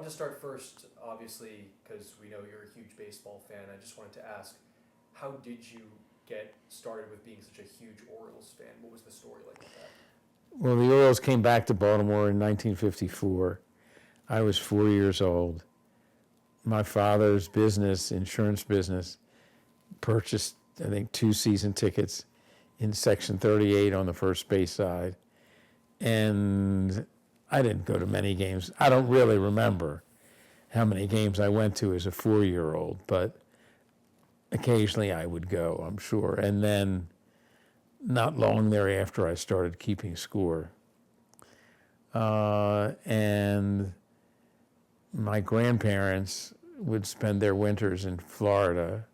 wanted to start first, obviously, because we know you're a huge baseball fan. I just wanted to ask, how did you get started with being such a huge Orioles fan? What was the story like with that? Well, the Orioles came back to Baltimore in 1954. I was 4 years old. My father's business, insurance business, purchased, I think, 2 season tickets in Section 38 on the first base side. And I didn't go to many games. I don't really remember how many games I went to as a 4-year-old, but occasionally I would go, I'm sure. And then not long thereafter, I started keeping score. And my grandparents would spend their winters in Florida,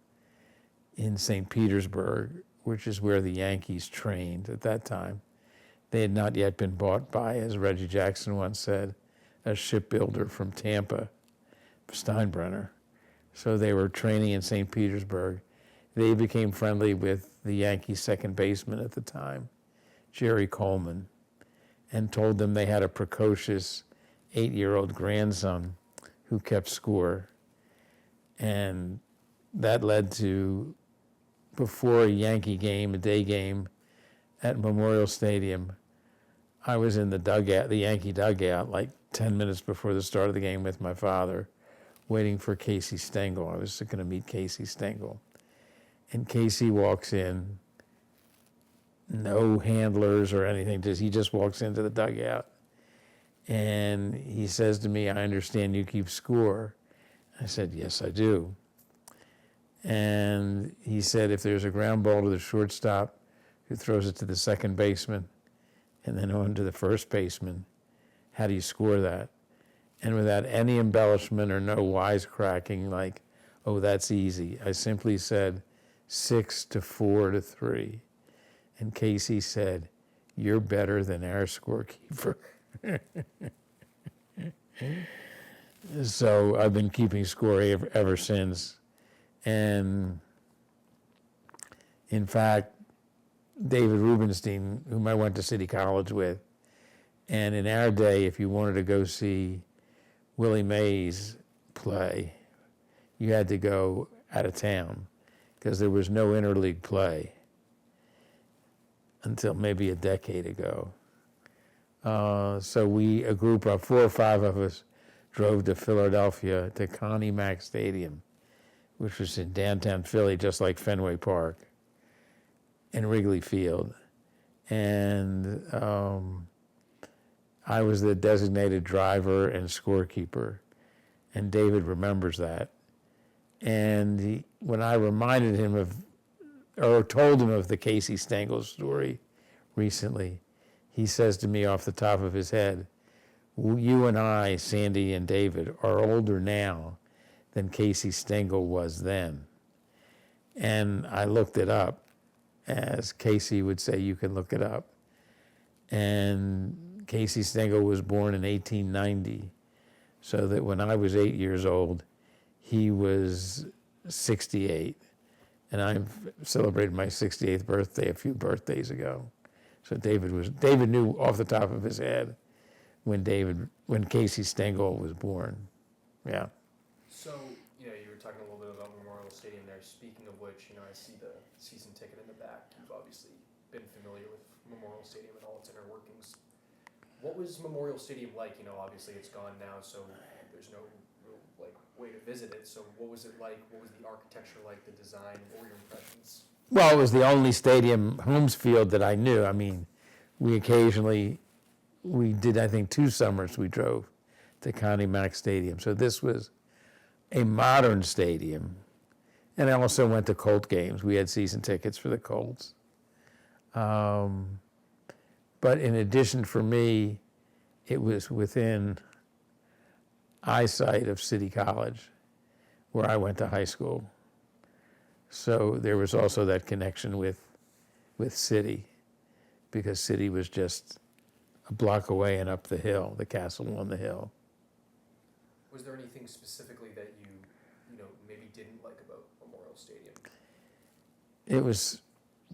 in St. Petersburg, which is where the Yankees trained at that time. They had not yet been bought by, as Reggie Jackson once said, a shipbuilder from Tampa, Steinbrenner. So they were training in St. Petersburg. They became friendly with the Yankees second baseman at the time, Jerry Coleman, and told them they had a precocious 8-year-old grandson who kept score. And that led to, before a Yankee game, a day game at Memorial Stadium, I was in the dugout, the Yankee dugout, like 10 minutes before the start of the game with my father, waiting for Casey Stengel. I was going to meet Casey Stengel. And Casey walks in, no handlers or anything, he just walks into the dugout. And he says to me, "I understand you keep score." I said, "Yes, I do." And he said, "If there's a ground ball to the shortstop, who throws it to the second baseman, and then on to the first baseman, how do you score that?" And without any embellishment or no wisecracking, like, "Oh, that's easy," I simply said, 6 to 4 to 3. And Casey said, "You're better than our scorekeeper." So I've been keeping score ever since. And in fact, David Rubenstein, whom I went to City College with, and in our day, if you wanted to go see Willie Mays play, you had to go out of town because there was no interleague play until maybe a decade ago. So a group of 4 or 5 of us drove to Philadelphia to Connie Mack Stadium, which was in downtown Philly, just like Fenway Park and Wrigley Field. And I was the designated driver and scorekeeper, and David remembers that. And when I reminded him or told him of the Casey Stengel story recently, he says to me off the top of his head, "You and I, Sandy and David, are older now than Casey Stengel was then." And I looked it up, as Casey would say, you can look it up. And Casey Stengel was born in 1890, so that when I was 8 years old, he was 68. And I celebrated my 68th birthday a few birthdays ago. So David knew off the top of his head when Casey Stengel was born. Yeah. So, you were talking a little bit about Memorial Stadium there. Speaking of which, I see the season ticket in the back. You've obviously been familiar with Memorial Stadium and all its inner workings. What was Memorial Stadium like? Obviously it's gone now, so there's no real, way to visit it. So what was it like? What was the architecture like, the design? What were your impressions? Well, it was the only stadium, Holmes Field, that I knew. I mean, we did, I think, 2 summers we drove to Connie Mack Stadium. So this was a modern stadium. And I also went to Colt games. We had season tickets for the Colts. But in addition, for me, it was within eyesight of City College, where I went to high school. So there was also that connection with City, because City was just a block away and up the hill, the castle on the hill. Was there anything specifically that you maybe didn't like about Memorial Stadium? It was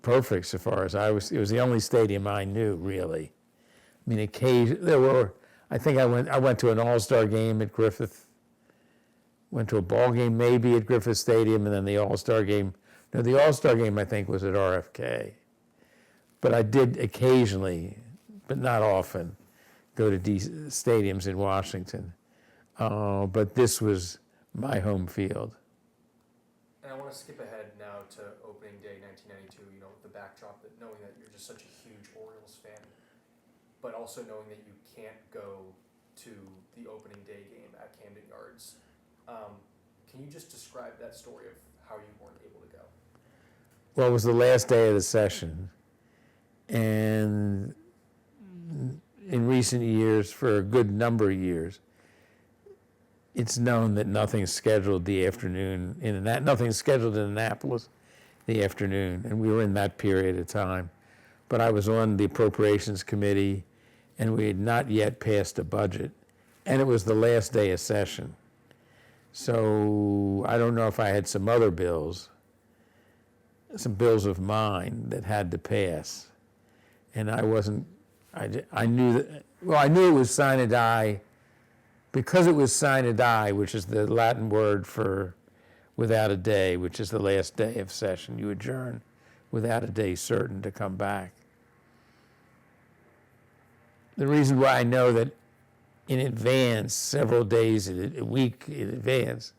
perfect so far as it was the only stadium I knew, really. I mean, there were I think I went to an All-Star game at Griffith, went to a ball game maybe at Griffith Stadium, and then the All-Star game. No, the All-Star game I think was at RFK. But I did occasionally, but not often, go to stadiums in Washington. But this was my home field. And I want to skip ahead now to opening day 1992, with the backdrop that knowing that you're just such a huge Orioles fan, but also knowing that you can't go to the opening day game at Camden Yards. Can you just describe that story of how you weren't able to go? Well, it was the last day of the session. And in recent years, for a good number of years, it's known that nothing's scheduled the afternoon nothing's scheduled in Annapolis the afternoon, and we were in that period of time. But I was on the Appropriations Committee, and we had not yet passed a budget, and it was the last day of session. So I don't know if I had some other bills, some bills of mine that had to pass, and I knew it was sine die. Because it was sine die, which is the Latin word for without a day, which is the last day of session. You adjourn without a day certain to come back. The reason why I know that in advance, several days, a week in advance,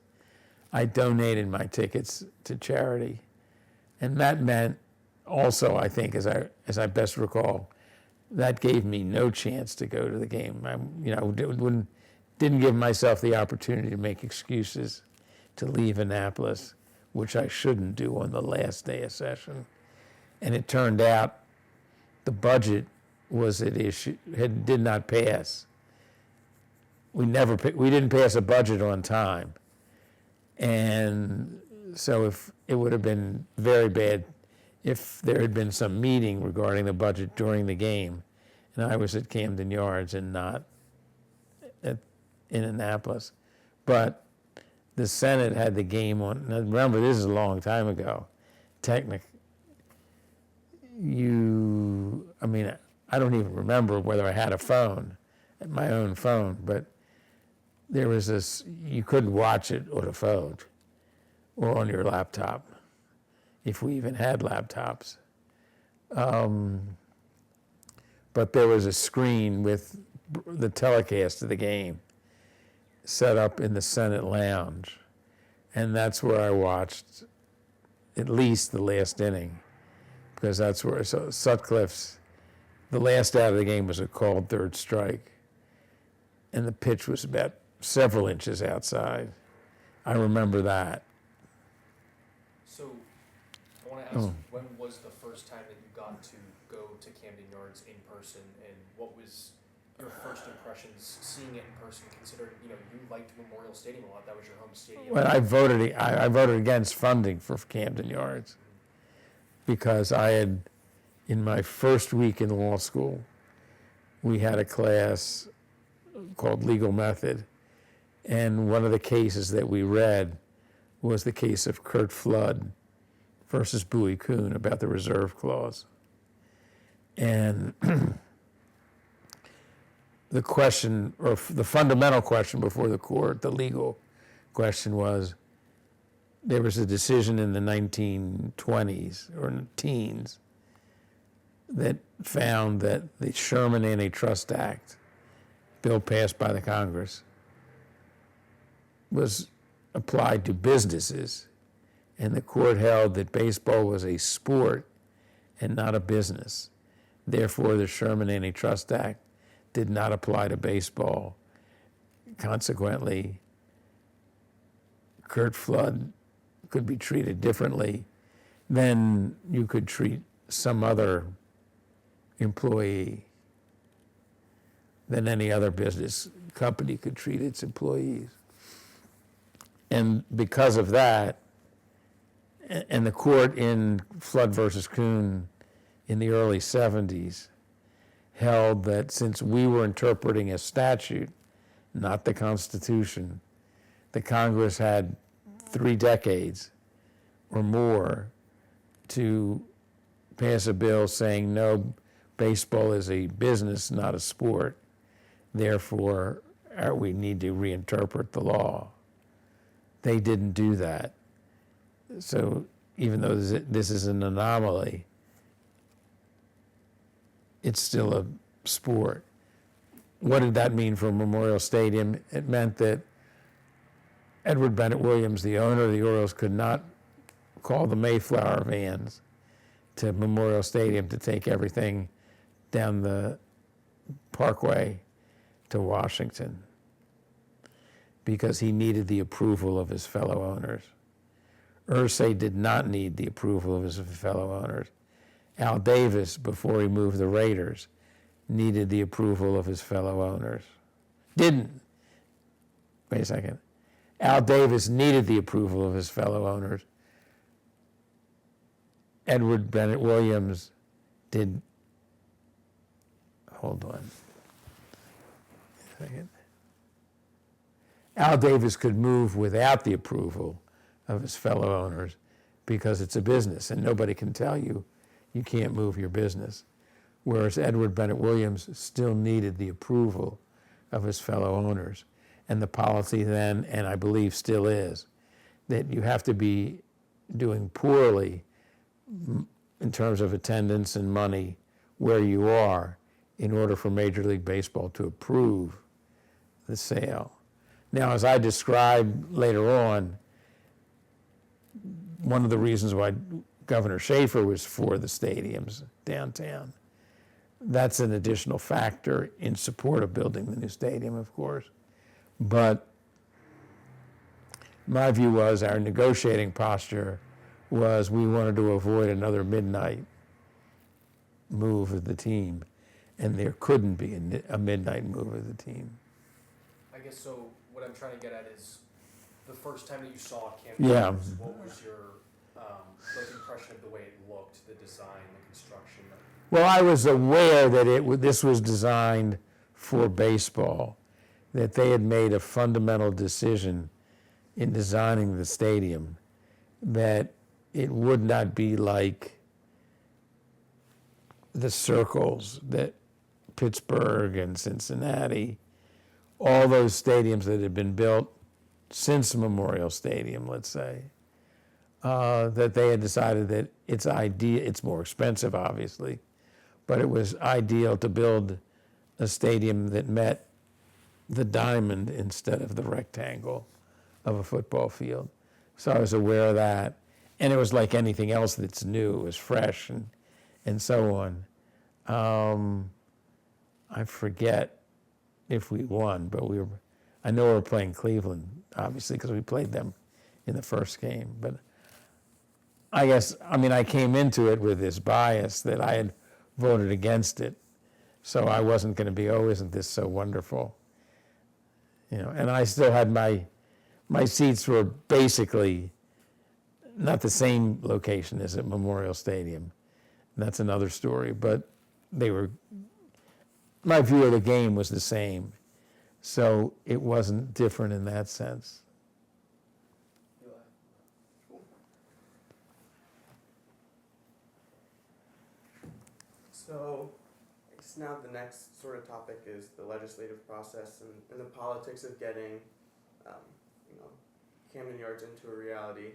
I donated my tickets to charity. And that meant also, I think, as I best recall, that gave me no chance to go to the game. Didn't give myself the opportunity to make excuses to leave Annapolis, which I shouldn't do on the last day of session. And it turned out the budget was at issue, did not pass. We didn't pass a budget on time. And so if it would have been very bad if there had been some meeting regarding the budget during the game, and I was at Camden Yards and not in Annapolis. But the Senate had the game on. Now remember, this is a long time ago. I don't even remember whether I had a phone, my own phone, but there was this, you couldn't watch it on a phone or on your laptop, if we even had laptops. But there was a screen with the telecast of the game set up in the Senate lounge. And that's where I watched at least the last inning, because that's where, so Sutcliffe's, the last out of the game was a called third strike. And the pitch was about several inches outside. I remember that. So I want to ask, when was the first time that you got to go to Camden Yards in person, and what was your first impressions seeing it in person, considering, you liked Memorial Stadium a lot, that was your home stadium? Well, I voted against funding for Camden Yards because I had, in my first week in law school, we had a class called Legal Method, and one of the cases that we read was the case of Kurt Flood versus Bowie Kuhn about the reserve clause. And the question, or the fundamental question before the court, the legal question was, there was a decision in the 1920s or teens that found that the Sherman Antitrust Act, bill passed by the Congress, was applied to businesses, and the court held that baseball was a sport and not a business. Therefore, the Sherman Antitrust Act did not apply to baseball. Consequently, Kurt Flood could be treated differently than you could treat some other employee, than any other business company could treat its employees. And because of that, and the court in Flood versus Kuhn in the early 70s held that since we were interpreting a statute, not the Constitution, the Congress had 3 decades or more to pass a bill saying no, baseball is a business, not a sport. therefore we need to reinterpret the law. They didn't do that. So even though this is an anomaly, it's still a sport. What did that mean for Memorial Stadium? It meant that Edward Bennett Williams, the owner of the Orioles, could not call the Mayflower vans to Memorial Stadium to take everything down the Parkway to Washington because he needed the approval of his fellow owners. Irsay did not need the approval of his fellow owners. Al Davis, before he moved the Raiders, needed the approval of his fellow owners. Didn't. Wait a second. Al Davis needed the approval of his fellow owners. Edward Bennett Williams did. Hold on a second. Al Davis could move without the approval of his fellow owners because it's a business and nobody can tell you you can't move your business. Whereas Edward Bennett Williams still needed the approval of his fellow owners. And the policy then, and I believe still is, that you have to be doing poorly in terms of attendance and money where you are in order for Major League Baseball to approve the sale. Now, as I described later on, one of the reasons why Governor Schaefer was for the stadiums downtown, that's an additional factor in support of building the new stadium, of course. But my view was our negotiating posture was we wanted to avoid another midnight move of the team, and there couldn't be a midnight move of the team. I guess so. What I'm trying to get at is the first time that you saw Camp Yeah. Davis, what was your like impression of the way it looked, the design, the construction? Well, I was aware that this was designed for baseball, that they had made a fundamental decision in designing the stadium that it would not be like the circles that Pittsburgh and Cincinnati, all those stadiums that had been built since Memorial Stadium, let's say, that they had decided that it's more expensive, obviously, but it was ideal to build a stadium that met the diamond instead of the rectangle of a football field. So I was aware of that. And it was like anything else that's new, it was fresh and so on. I forget if we won, but I know we were playing Cleveland, obviously, because we played them in the first game. But I came into it with this bias that I had voted against it. So I wasn't going to be, isn't this so wonderful? And I still had my seats were basically not the same location as at Memorial Stadium. That's another story, but my view of the game was the same. So it wasn't different in that sense. So, I guess now the next sort of topic is the legislative process and the politics of getting, Camden Yards into a reality.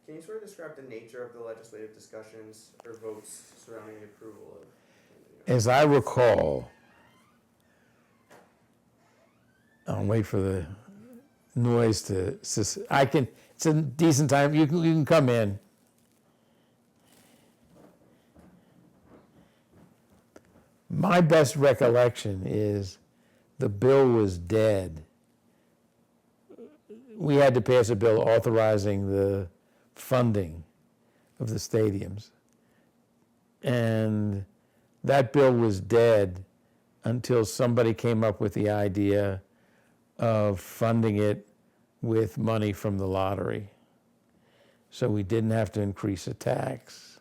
Can you sort of describe the nature of the legislative discussions or votes surrounding the approval of Camden Yards? As I recall, I'll wait for the noise to. It's a decent time. You can come in. My best recollection is the bill was dead. We had to pass a bill authorizing the funding of the stadiums. And that bill was dead until somebody came up with the idea of funding it with money from the lottery. So we didn't have to increase the tax.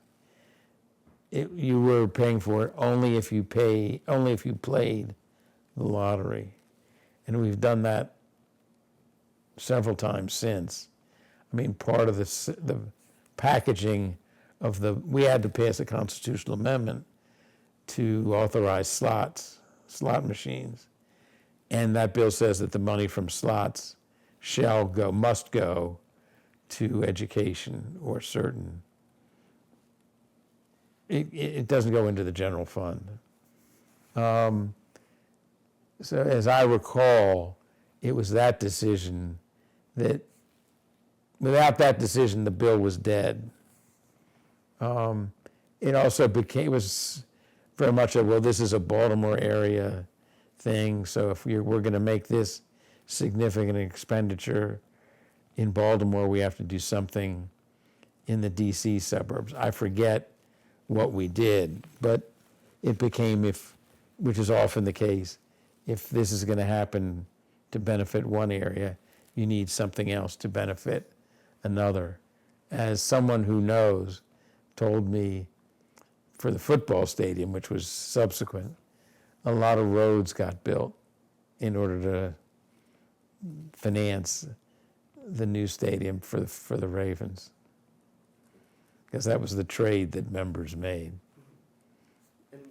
You were paying for it only if you played the lottery. And we've done that several times since. Part of the packaging of we had to pass a constitutional amendment to authorize slot machines. And that bill says that the money from slots must go to education or certain. It doesn't go into the general fund. So as I recall, it was that decision that, without that decision, the bill was dead. It also was very much this is a Baltimore area thing, so if we're going to make this significant expenditure in Baltimore, we have to do something in the DC suburbs. I forget what we did, but it became, which is often the case, if this is going to happen to benefit one area, you need something else to benefit another. As someone who knows told me, for the football stadium, which was subsequent, a lot of roads got built in order to finance the new stadium for the Ravens, because that was the trade that members made.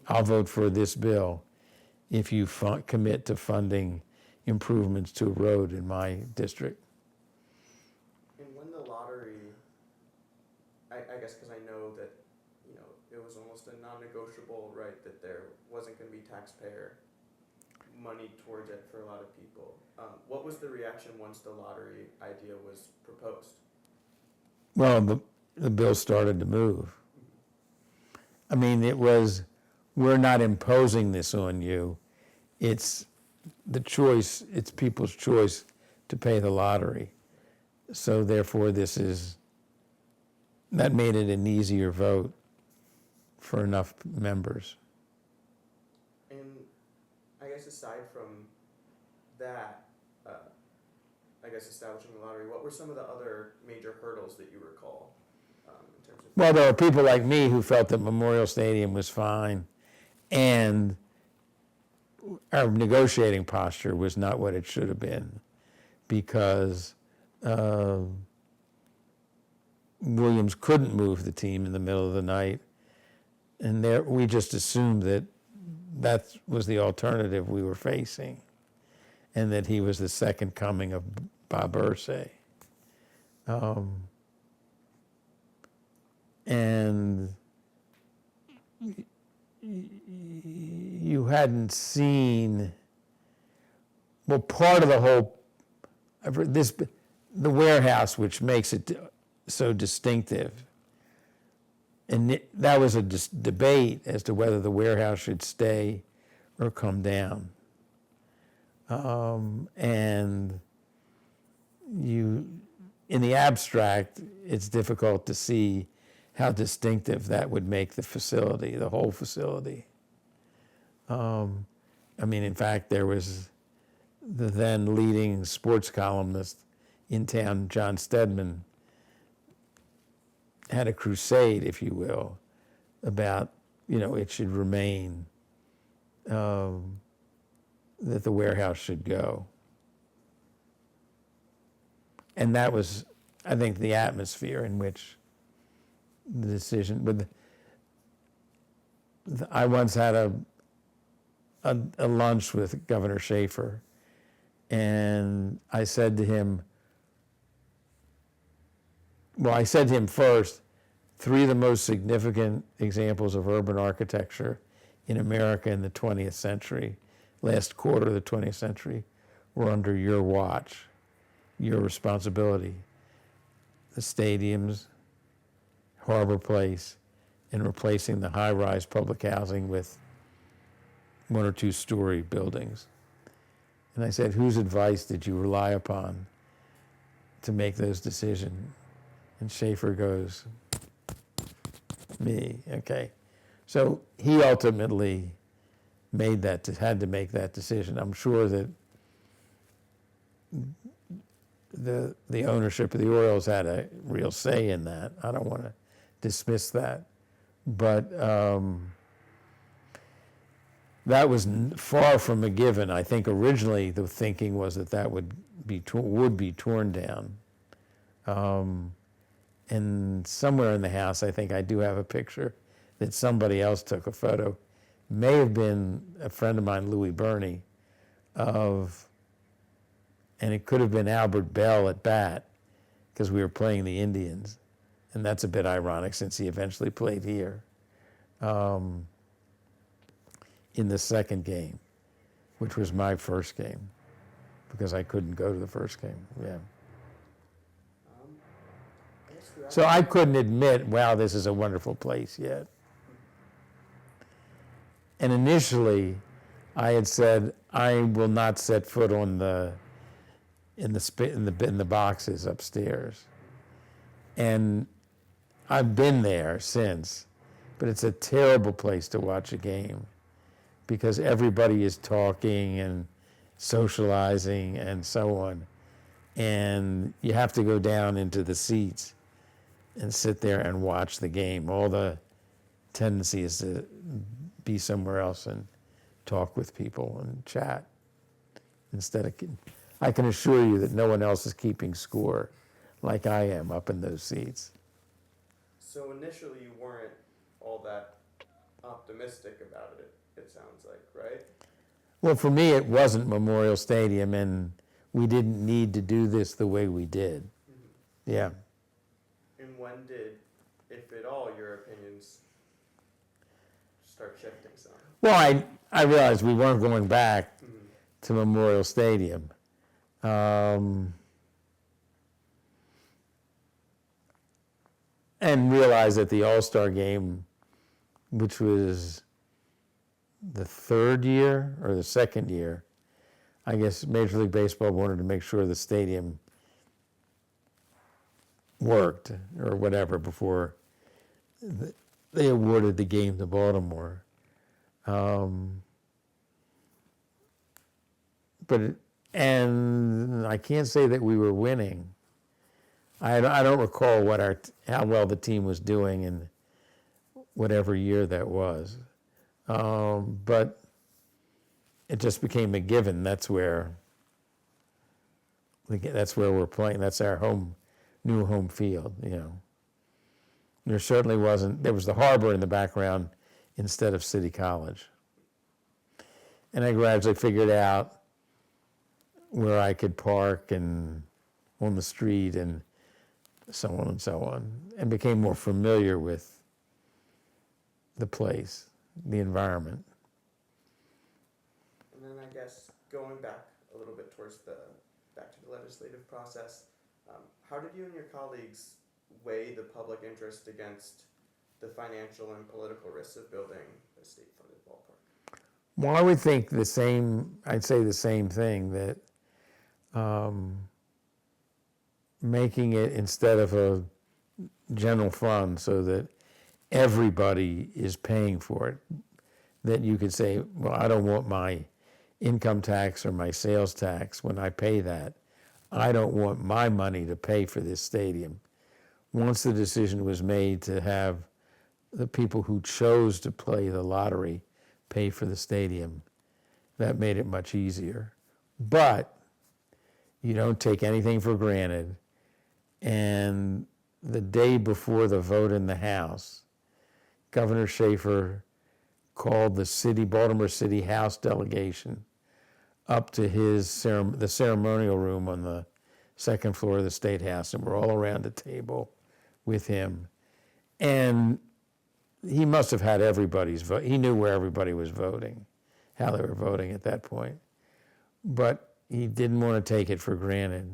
I'll vote for this bill if you commit to funding improvements to a road in my district. And when the lottery, I guess because I know that, it was almost a non-negotiable, right, that there wasn't going to be taxpayer money towards it for a lot of people. What was the reaction once the lottery idea was proposed? Well, the bill started to move. I mean, we're not imposing this on you. It's the choice, it's people's choice to pay the lottery. So therefore, that made it an easier vote for enough members. And I guess aside from that, establishing the lottery, what were some of the other major hurdles that you recall in terms of? Well, there were people like me who felt that Memorial Stadium was fine, and our negotiating posture was not what it should have been, because Williams couldn't move the team in the middle of the night, and we just assumed that was the alternative we were facing, and that he was the second coming of Bob Irsay. And you hadn't seen, part of the whole, the warehouse, which makes it so distinctive, and that was a debate as to whether the warehouse should stay or come down. And in the abstract, it's difficult to see how distinctive that would make the facility, the whole facility. In fact, there was the then leading sports columnist in town, John Stedman, had a crusade, if you will, about, it should remain, that the warehouse should go. And that was, I think, the atmosphere in which the decision, but I once had a lunch with Governor Schaefer, and I said to him first, 3 of the most significant examples of urban architecture in America in the 20th century, last quarter of the 20th century, were under your watch, your responsibility. The stadiums, Harbor Place, and replacing the high-rise public housing with 1 or 2 story buildings. And I said, whose advice did you rely upon to make those decisions? And Schaefer goes, me. Okay. So he ultimately had to make that decision. I'm sure that the ownership of the Orioles had a real say in that. I don't want to dismiss that. But that was far from a given. I think originally the thinking was that would be torn down. And somewhere in the house, I think I do have a picture that somebody else took a photo. May have been a friend of mine, Louis Burney, of, and it could have been Albert Bell at bat because we were playing the Indians. And that's a bit ironic since he eventually played here in the second game, which was my first game because I couldn't go to the first game. Yeah. I guess throughout So I couldn't admit, wow, this is a wonderful place yet. And initially, I had said, I will not set foot on in the boxes upstairs. And I've been there since, but it's a terrible place to watch a game because everybody is talking and socializing and so on. And you have to go down into the seats and sit there and watch the game. All the tendency is to be somewhere else and talk with people and chat instead of, I can assure you that no one else is keeping score like I am up in those seats. So initially you weren't all that optimistic about it, it sounds like, right? Well, for me, it wasn't Memorial Stadium, and we didn't need to do this the way we did. Mm-hmm. Yeah. And when did, if at all, your opinions start shifting some? Well, I realized we weren't going back Mm-hmm. to Memorial Stadium. And realized that the All-Star game, which was the third year or the second year, I guess Major League Baseball wanted to make sure the stadium worked or whatever before they awarded the game to Baltimore. And I can't say that we were winning. I don't recall how well the team was doing in whatever year that was. But it just became a given. That's where we're playing. That's our new home field, you know. There certainly wasn't, there was the harbor in the background instead of City College. And I gradually figured out where I could park and on the street and so on, and became more familiar with the place, the environment. And then I guess going back a little bit back to the legislative process, how did you and your colleagues weigh the public interest against the financial and political risks of building a state-funded ballpark? Well, I would think I'd say the same thing, that making it instead of a general fund so that everybody is paying for it, that you could say, well, I don't want my income tax or my sales tax when I pay that. I don't want my money to pay for this stadium. Once the decision was made to have the people who chose to play the lottery pay for the stadium, that made it much easier. But you don't take anything for granted. And the day before the vote in the House, Governor Schaefer called the Baltimore City House delegation up to the ceremonial room on the second floor of the State House, and we're all around the table with him. And he must have had everybody's vote. He knew where everybody was voting, how they were voting at that point. But he didn't want to take it for granted.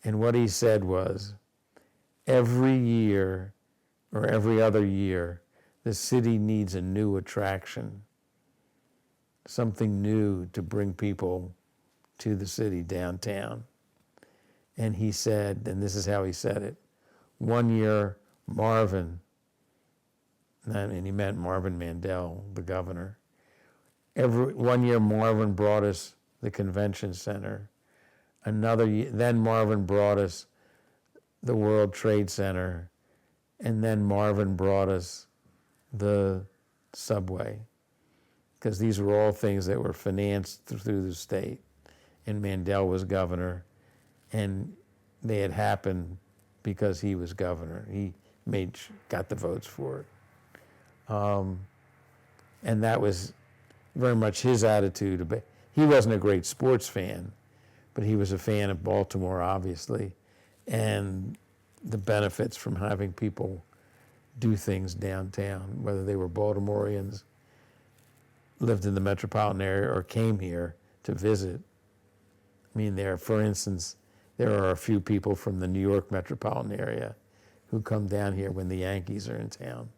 And what he said was, every year or every other year, the city needs a new attraction, something new to bring people to the city downtown. And he said, and this is how he said it, one year Marvin, and he meant Marvin Mandel, the governor, one year Marvin brought us the convention center. Another year, then Marvin brought us the World Trade Center, and then Marvin brought us the subway, because these were all things that were financed through the state, and Mandel was governor, and they had happened because he was governor. He got the votes for it. And that was very much his attitude he wasn't a great sports fan, but he was a fan of Baltimore, obviously, and the benefits from having people do things downtown, whether they were Baltimoreans, lived in the metropolitan area, or came here to visit. I mean, for instance, there are a few people from the New York metropolitan area who come down here when the Yankees are in town.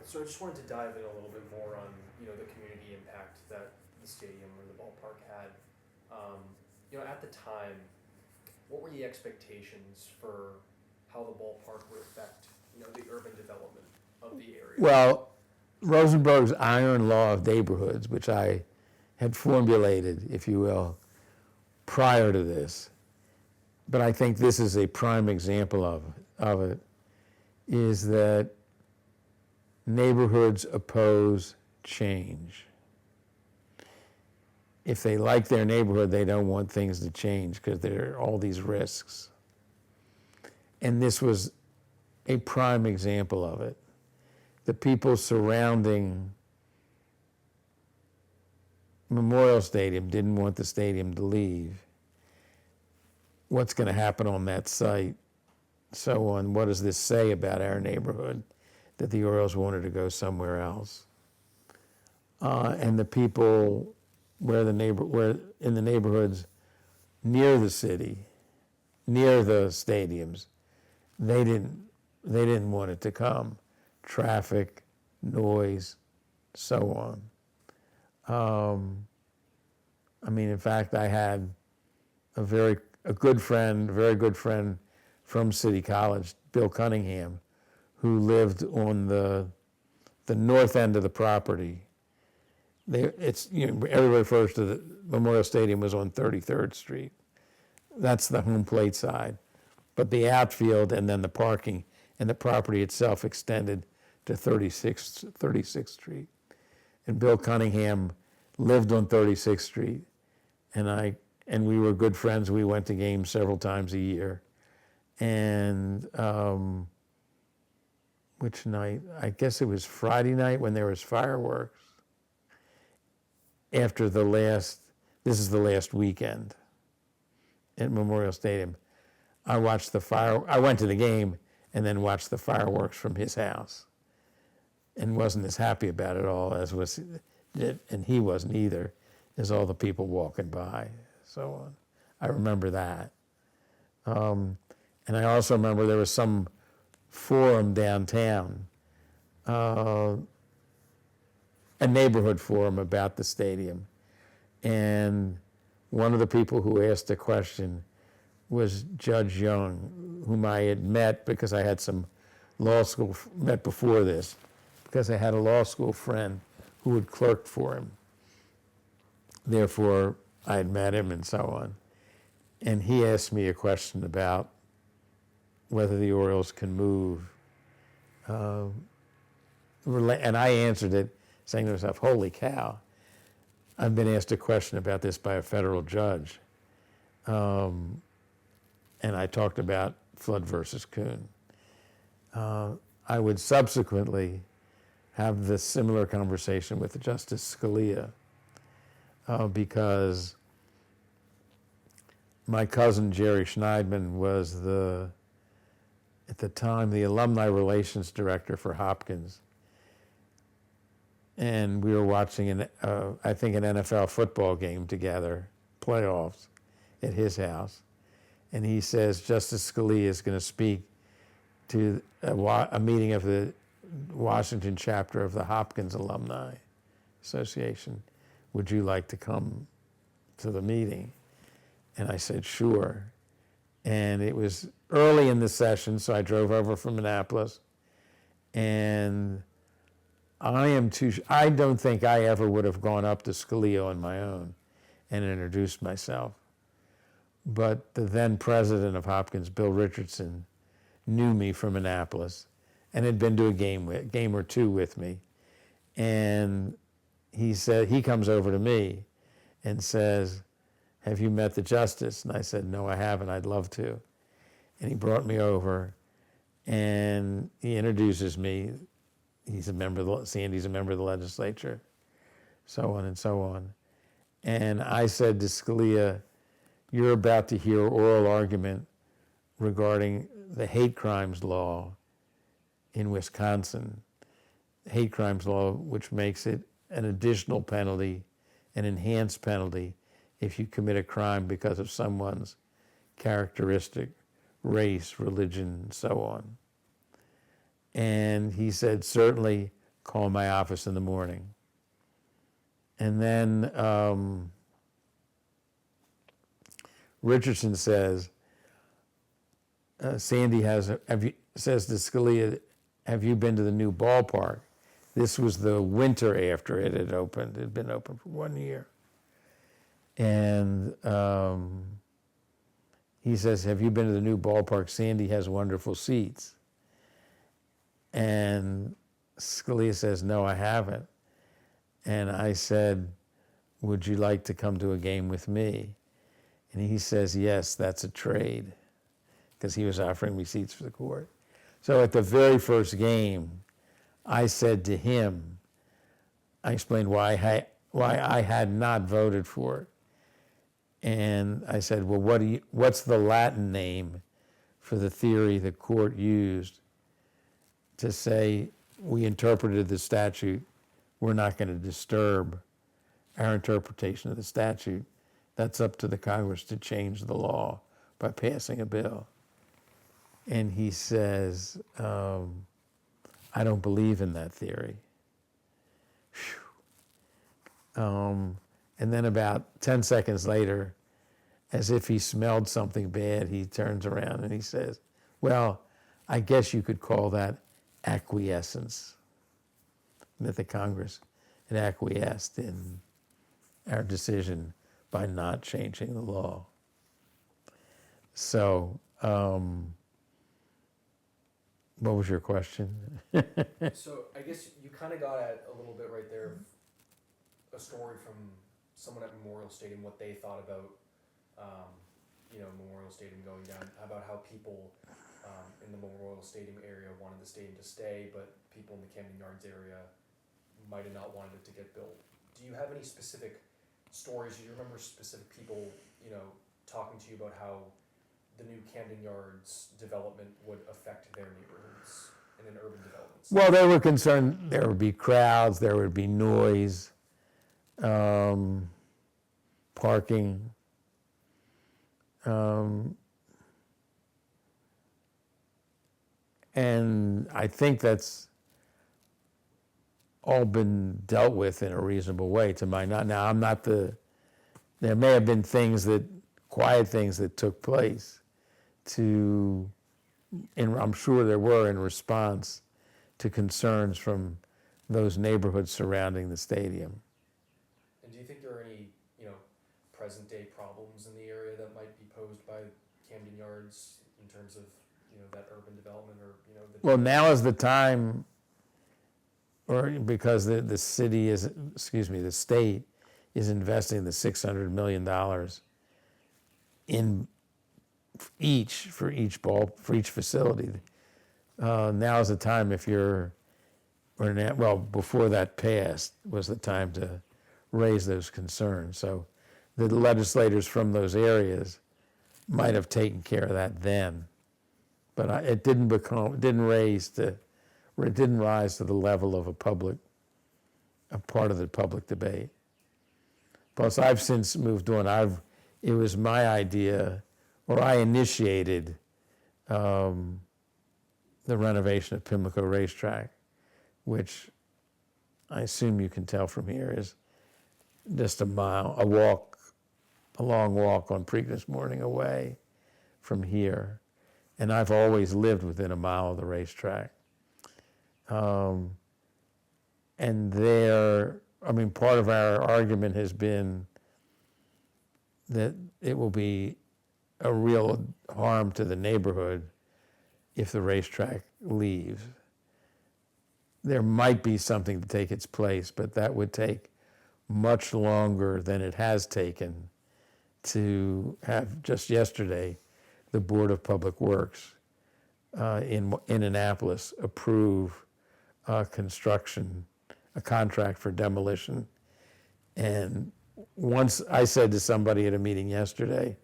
So I just wanted to dive in a little bit more on, the community impact that the stadium or the ballpark had. At the time, what were the expectations for how the ballpark would affect, the urban development of the area? Well, Rosenberg's iron law of neighborhoods, which I had formulated, if you will, prior to this, but I think this is a prime example of it, is that neighborhoods oppose change. If they like their neighborhood, they don't want things to change because there are all these risks. And this was a prime example of it. The people surrounding Memorial Stadium didn't want the stadium to leave. What's going to happen on that site? So on, what does this say about our neighborhood? That the Orioles wanted to go somewhere else. And the people where in the neighborhoods near the city, near the stadiums, they didn't want it to come. Traffic, noise, so on. In fact, I had a very good friend from City College, Bill Cunningham, who lived on the north end of the property. Everybody refers to the Memorial Stadium was on 33rd Street. That's the home plate side. But the outfield and then the parking and the property itself extended to 36th Street. And Bill Cunningham lived on 36th Street, and we were good friends. We went to games several times a year. And which night? I guess it was Friday night when there was fireworks. After this is the last weekend at Memorial Stadium. I went to the game and then watched the fireworks from his house, and wasn't as happy about it all as was, and he wasn't either, as all the people walking by, so on. I remember that. And I also remember there was some forum downtown, a neighborhood forum about the stadium. And one of the people who asked a question was Judge Young, whom I had met because I had some met before this, because I had a law school friend who had clerked for him. Therefore, I had met him and so on. And he asked me a question about whether the Orioles can move. And I answered it saying to myself, holy cow, I've been asked a question about this by a federal judge. And I talked about Flood versus Kuhn. I would subsequently have this similar conversation with Justice Scalia because my cousin Jerry Schneidman was at the time, the alumni relations director for Hopkins. And we were watching I think an NFL football game together, playoffs, at his house. And he says, Justice Scalia is going to speak to a meeting of the Washington chapter of the Hopkins Alumni Association. Would you like to come to the meeting? And I said, sure. And it was early in the session, so I drove over from Annapolis. And I don't think I ever would have gone up to Scalia on my own and introduced myself. But the then president of Hopkins, Bill Richardson, knew me from Annapolis and had been to a game or two with me. And he comes over to me and says, have you met the justice? And I said, no, I haven't. I'd love to. And he brought me over, and he introduces me. Sandy's a member of the legislature, so on and so on. And I said to Scalia, you're about to hear oral argument regarding the hate crimes law in Wisconsin. Hate crimes law, which makes it an additional penalty, an enhanced penalty, if you commit a crime because of someone's characteristic, race, religion, and so on. And he said, certainly call my office in the morning. And then Richardson says, Sandy says to Scalia, have you been to the new ballpark? This was the winter after it had opened. It had been open for 1 year. And he says, have you been to the new ballpark? Sandy has wonderful seats. And Scalia says, no, I haven't. And I said, would you like to come to a game with me? And he says, yes, that's a trade, because he was offering me seats for the court. So at the very first game, I said to him, I explained why I had not voted for it. And I said, well, what's the Latin name for the theory the court used to say we interpreted the statute, we're not going to disturb our interpretation of the statute. That's up to the Congress to change the law by passing a bill. And he says, I don't believe in that theory. And then about 10 seconds later, as if he smelled something bad, he turns around and he says, well, I guess you could call that acquiescence, that the Congress had acquiesced in our decision by not changing the law. So, what was your question? So I guess you kind of got at a little bit right there, a story from someone at Memorial Stadium, what they thought about, Memorial Stadium going down, about how people in the Memorial Stadium area wanted the stadium to stay, but people in the Camden Yards area might have not wanted it to get built. Do you have any specific stories? Do you remember specific people, talking to you about how the new Camden Yards development would affect their neighborhoods in an urban development? Well, they were concerned there would be crowds, there would be noise, parking. And I think that's all been dealt with in a reasonable way to my knowledge. Now, there may have been quiet things that took place and I'm sure there were in response to concerns from those neighborhoods surrounding the stadium. And do you think there are any, present day problems in the area that might be posed by Camden Yards in terms of, that urban development or, Well, now is the time, because the state is investing the $600 million for each facility. Now is the time before that passed was the time to raise those concerns. So the legislators from those areas might have taken care of that then, but it didn't rise to the level of a part of the public debate. Plus, I've since moved on. It was my idea, or I initiated the renovation of Pimlico Racetrack, which I assume you can tell from here is just a long walk on Preakness morning away from here. And I've always lived within a mile of the racetrack. And part of our argument has been that it will be a real harm to the neighborhood if the racetrack leaves. There might be something to take its place, but that would take much longer than it has taken to have just yesterday the Board of Public Works in Annapolis approve construction, a contract for demolition. And once I said to somebody at a meeting yesterday,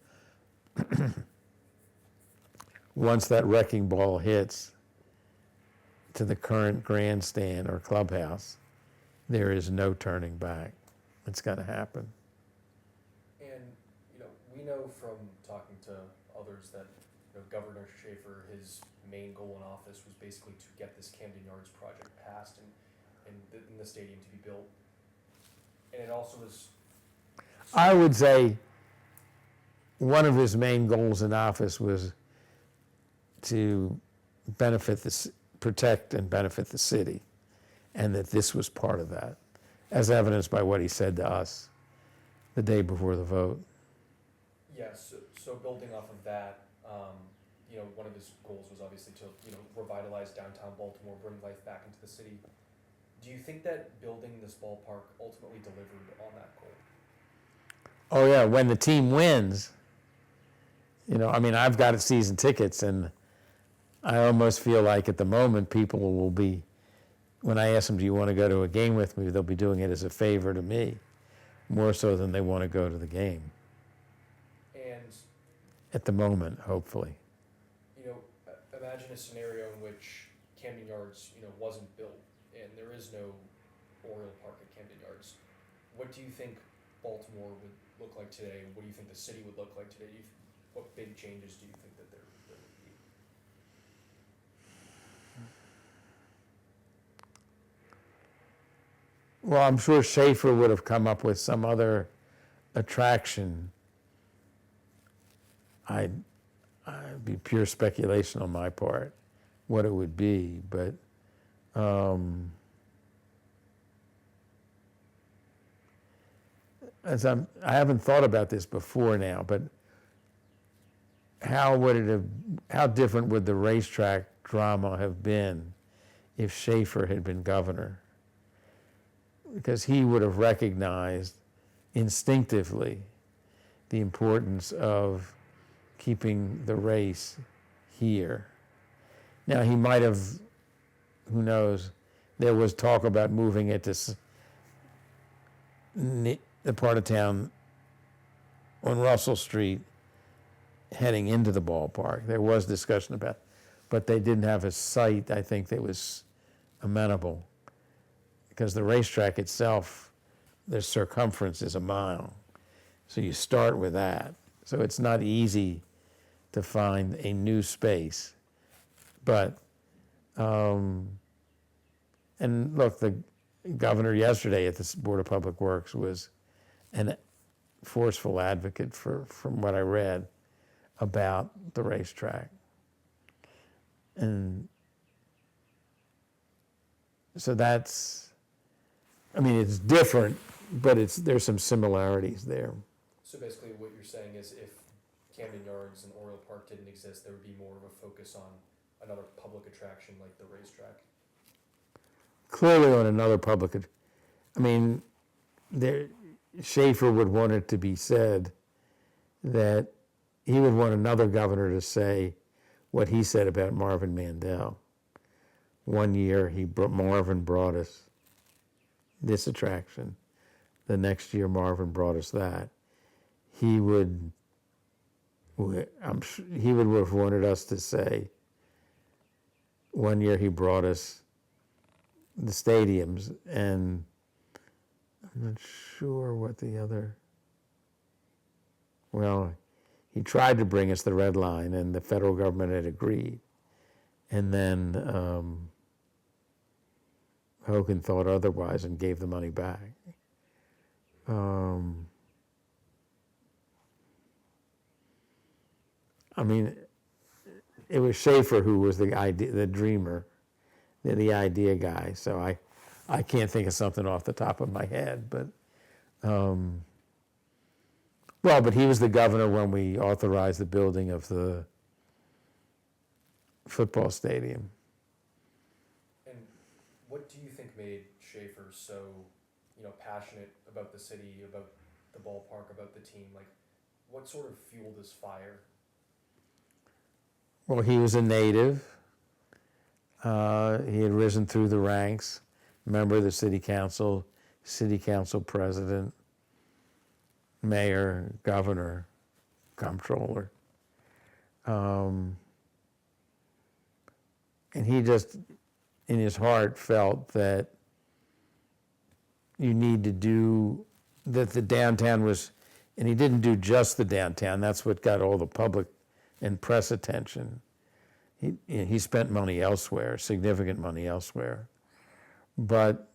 once that wrecking ball hits to the current grandstand or clubhouse, there is no turning back. It's going to happen. And, we know from talking to others that, Governor Schaefer, his main goal in office was basically to get this Camden Yards project passed and the stadium to be built. And it also was. I would say one of his main goals in office was to protect and benefit the city, and that this was part of that, as evidenced by what he said to us the day before the vote. Yes, so building off of that, one of his goals was obviously to, revitalize downtown Baltimore, bring life back into the city. Do you think that building this ballpark ultimately delivered on that goal? Oh yeah, when the team wins, I've got season tickets, and I almost feel like at the moment people will be, when I ask them, do you want to go to a game with me, they'll be doing it as a favor to me, more so than they want to go to the game. And at the moment, hopefully. Imagine a scenario in which Camden Yards, wasn't built, and there is no Oriole Park at Camden Yards. What do you think Baltimore would look like today? What do you think the city would look like today? What big changes do you think that there would be? Well, I'm sure Schaefer would have come up with some other attraction. I'd be pure speculation on my part, what it would be, but I haven't thought about this before now, but how different would the racetrack drama have been if Schaefer had been governor? Because he would have recognized instinctively the importance of keeping the race here. Now, he might have, who knows, there was talk about moving it to the part of town on Russell Street heading into the ballpark. There was discussion about, but they didn't have a site, I think, that was amenable, because the racetrack itself, the circumference is 1 mile. So you start with that. So it's not easy to find a new space. But, and look, the governor yesterday at the Board of Public Works was a forceful advocate from what I read, about the racetrack. And so it's different, but there's some similarities there. So basically what you're saying is if Camden Yards and Oriole Park didn't exist, there would be more of a focus on another public attraction like the racetrack. Clearly on another public, Schaefer would want it to be said that he would want another governor to say what he said about Marvin Mandel. One year Marvin brought us this attraction. The next year Marvin brought us that. He would have wanted us to say, one year he brought us the stadiums, and I'm not sure what the other, he tried to bring us the Red Line, and the federal government had agreed. And then Hogan thought otherwise and gave the money back. It was Schaefer who was the dreamer, the idea guy. So I can't think of something off the top of my head, but but he was the governor when we authorized the building of the football stadium. And what do you think made Schaefer so, passionate about the city, about the ballpark, about the team? Like, What sort of fueled this fire? Well, he was a native. He had risen through the ranks, member of the city council president, mayor, governor, comptroller. And he just, in his heart, felt that you need to do, that the downtown was, and he didn't do just the downtown, that's what got all the public and press attention. He spent money elsewhere, significant money elsewhere, but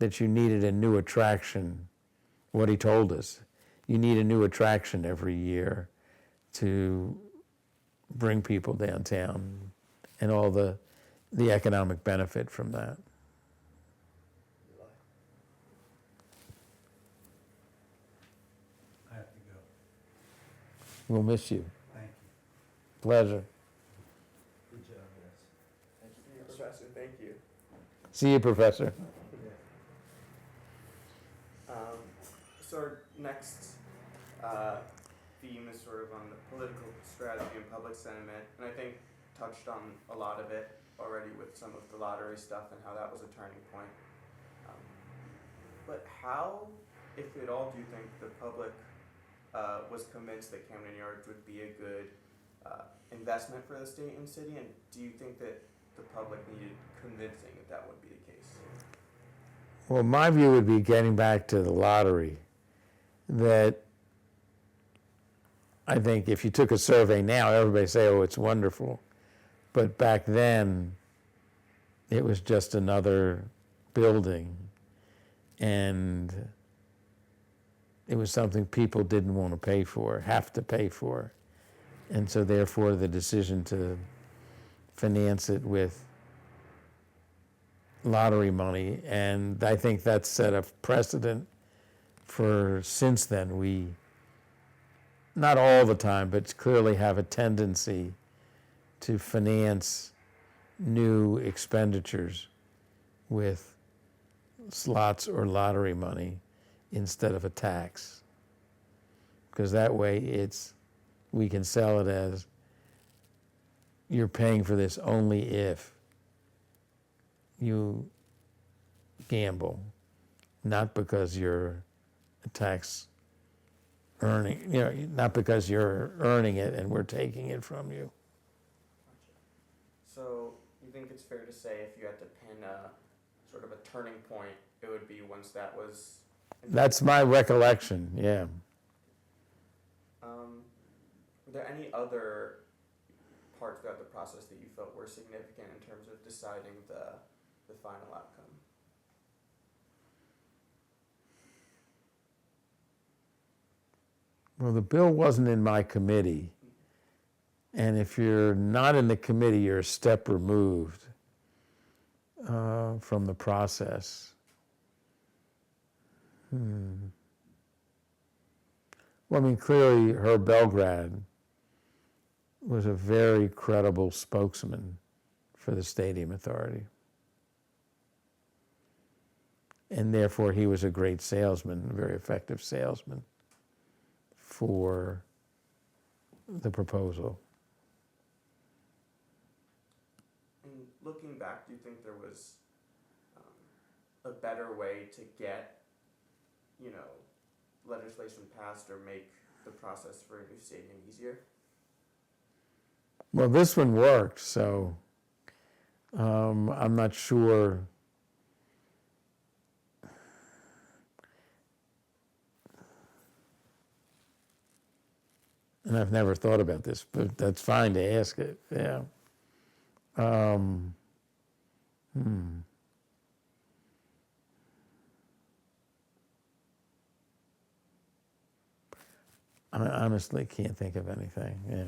that you needed a new attraction, what he told us. You need a new attraction every year to bring people downtown and all the economic benefit from that. I have to go. We'll miss you. Thank you. Pleasure. Good job, guys. Thank you. Professor, thank you. See you, Professor. So our next theme is sort of on the political strategy and public sentiment, and I think touched on a lot of it already with some of the lottery stuff and how that was a turning point. But how, if at all, do you think the public was convinced that Camden Yards would be a good investment for the state and city, and do you think that the public needed convincing that that would be the case? Well, my view would be, getting back to the lottery, that I think if you took a survey now, everybody say, oh, it's wonderful. But back then, it was just another building, and it was something people didn't want to pay for, have to pay for. And so therefore the decision to finance it with lottery money, and I think that set a precedent for, since then, we, not all the time, but clearly have a tendency to finance new expenditures with slots or lottery money instead of a tax. Because that way we can sell it as, you're paying for this only if you gamble, not because you're a tax earning, not because you're earning it and we're taking it from you. So you think it's fair to say, if you had to pin a sort of a turning point, it would be once that was... That's my recollection, yeah. Were there any other parts throughout the process that you felt were significant in terms of deciding the final outcome? Well, the bill wasn't in my committee, and if you're not in the committee, you're a step removed from the process. Well, I mean, clearly Herb Belgrad was a very credible spokesman for the Stadium Authority. And therefore he was a great salesman, a very effective salesman for the proposal. And looking back, do you think there was a better way to get, legislation passed or make the process for a new stadium easier? Well, this one worked, so I'm not sure. And I've never thought about this, but that's fine to ask it, yeah. I honestly can't think of anything, yeah.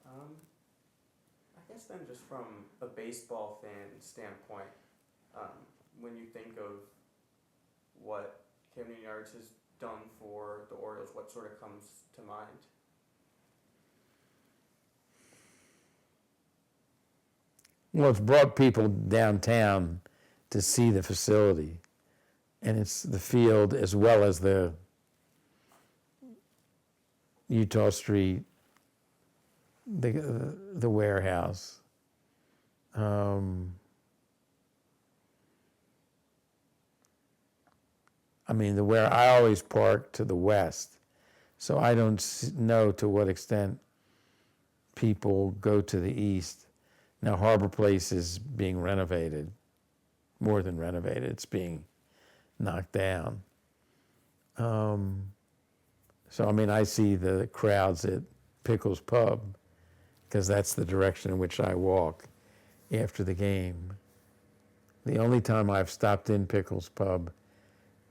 I guess then, just from a baseball fan standpoint, when you think of what Camden Yards has done for the Orioles, what sort of comes to mind? Well, it's brought people downtown to see the facility, and it's the field as well as the Utah Street, the warehouse. Where I always park to the west, so I don't know to what extent people go to the east. Now Harbor Place is being renovated, more than renovated. It's being knocked down. I see the crowds at Pickles Pub because that's the direction in which I walk after the game. The only time I've stopped in Pickles Pub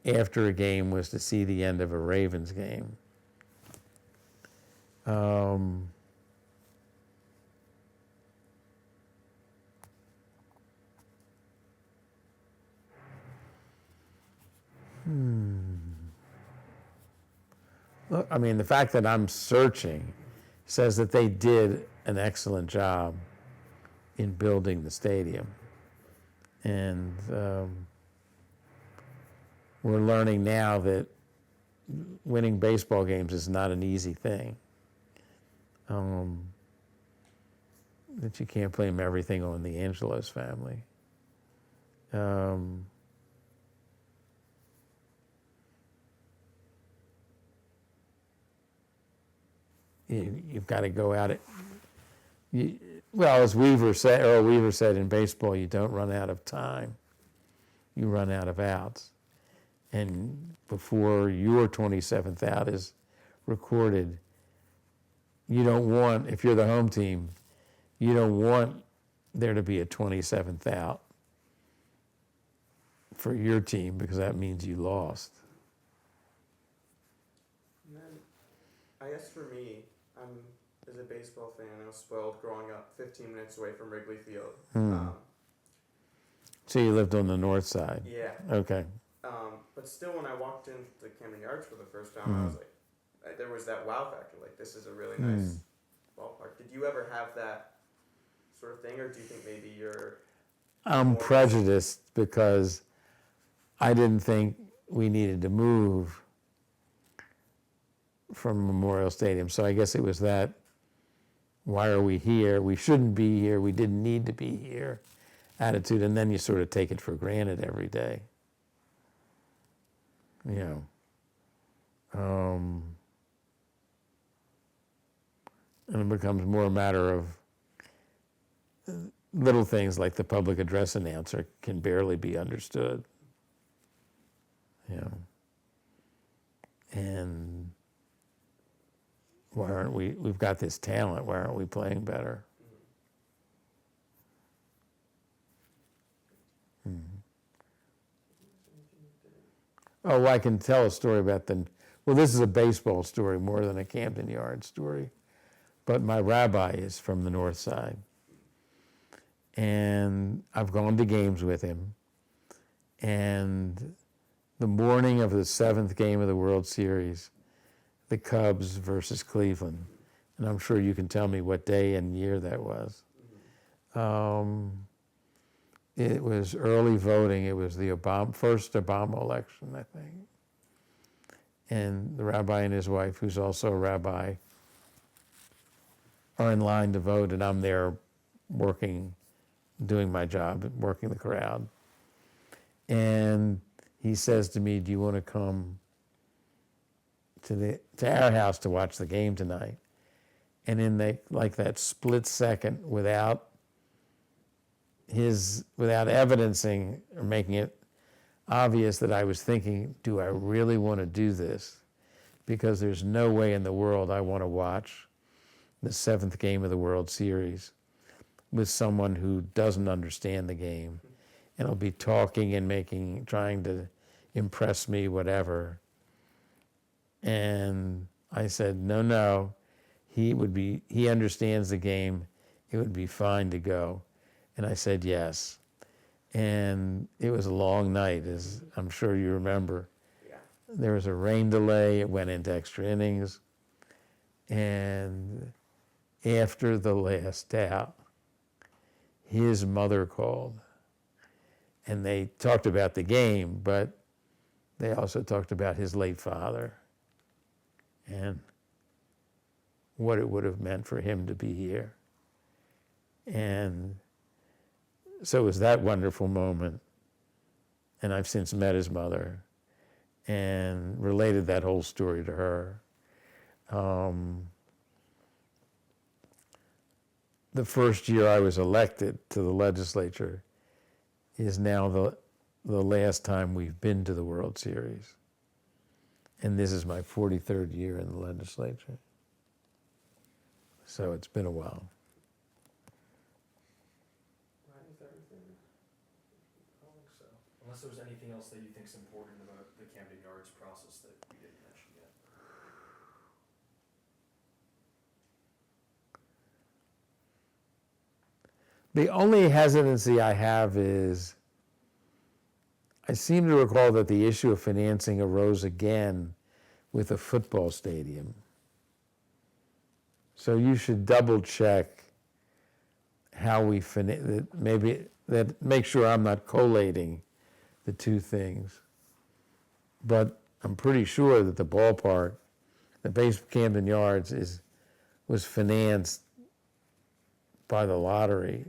after a game was to see the end of a Ravens game. Look, the fact that I'm searching says that they did an excellent job in building the stadium. And we're learning now that winning baseball games is not an easy thing. That you can't blame everything on the Angelos family. You've got to go at it. As Earl Weaver said, in baseball, you don't run out of time. You run out of outs. And before your 27th out is recorded, you don't want, if you're the home team, you don't want there to be a 27th out for your team because that means you lost. And then, I guess for me, as a baseball fan, I was spoiled growing up 15 minutes away from Wrigley Field. So you lived on the north side? Yeah. Okay. But still, when I walked into Camden Yards for the first time, I was like, there was that wow factor. Like, this is a really nice ballpark. Did you ever have that sort of thing, or do you think maybe you're... I'm prejudiced because I didn't think we needed to move from Memorial Stadium. So I guess it was that, why are we here? We shouldn't be here. We didn't need to be here attitude. And then you sort of take it for granted every day. And it becomes more a matter of little things like the public address announcer can barely be understood. And why aren't we've got this talent, why aren't we playing better? Oh, I can tell a story about this is a baseball story more than a Camden Yards story, but my rabbi is from the north side. And I've gone to games with him. And the morning of the 7th game of the World Series, the Cubs versus Cleveland, and I'm sure you can tell me what day and year that was. It was early voting. It was the first Obama election, I think. And the rabbi and his wife, who's also a rabbi, are in line to vote, and I'm there working, doing my job, working the crowd. And he says to me, do you want to come to our house to watch the game tonight? And in that split second, without evidencing or making it obvious that I was thinking, do I really want to do this? Because there's no way in the world I want to watch the 7th game of the World Series with someone who doesn't understand the game and will be talking and trying to impress me, whatever. And I said, no, he understands the game. It would be fine to go. And I said yes. And it was a long night, as I'm sure you remember. Yeah. There was a rain delay. It went into extra innings. And after the last out, his mother called. And they talked about the game, but they also talked about his late father. And what it would have meant for him to be here. And so it was that wonderful moment. And I've since met his mother and related that whole story to her. The first year I was elected to the legislature is now the last time we've been to the World Series. And this is my 43rd year in the legislature. So it's been a while. Right with everything. I don't think so. Unless there's anything else that you think is important about the Camden Yards process that we didn't mention yet. The only hesitancy I have is I seem to recall that the issue of financing arose again with a football stadium. So you should double check how we finance, maybe that, make sure I'm not collating the two things. But I'm pretty sure that the ballpark, the base Camden Yards was financed by the lottery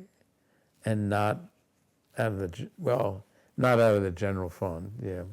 and not out of the, well, not out of the general fund, yeah.